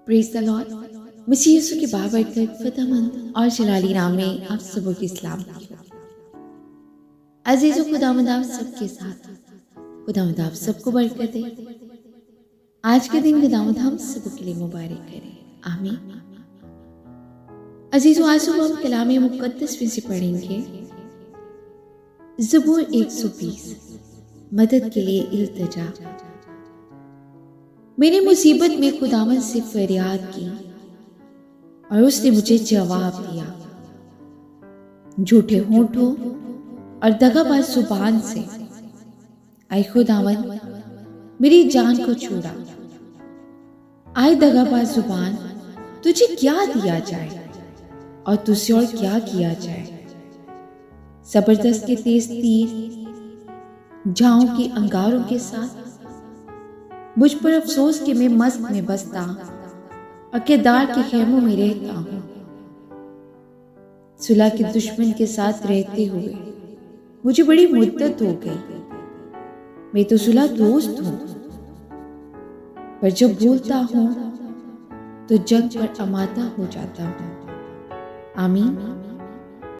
Praise the lord. मसीह यीशु के बाबरकत फ़तेहमंद और जलाली नाम में आप सबों की सलामती हो। अज़ीज़ों, खुदावंद आप सबके साथ, खुदावंद आप सबको बरकत दे। आज के दिन खुदावंद हम सबों के लिए मुबारक करे, आमीन। अज़ीज़ों, आज सुबह हम कलाम मुक़द्दस में से पढ़ेंगे ज़बूर 120, मदद के लिए इल्तिजा। मैंने मुसीबत में खुदावंद से फरियाद की और उसने मुझे जवाब दिया। झूठे होठों और दगाबाज जुबान से आए खुदावंद मेरी जान को छुड़ा। आए दगाबाज जुबान, तुझे क्या दिया जाए और तुझसे और क्या किया जाए। जबरदस्त के तेज तीर झाओं के अंगारों के साथ मुझ पर अफसोस कि मैं मस्त में बसता और केदार के खेमों में रहता हूं। सुलह के दुश्मन के साथ रहते हुए मुझे बड़ी मुद्दत हो गई। मैं तो सुलह दोस्त हूं, पर जब भूलता हूं तो जंग पर अमादा हो जाता हूं। आमीन।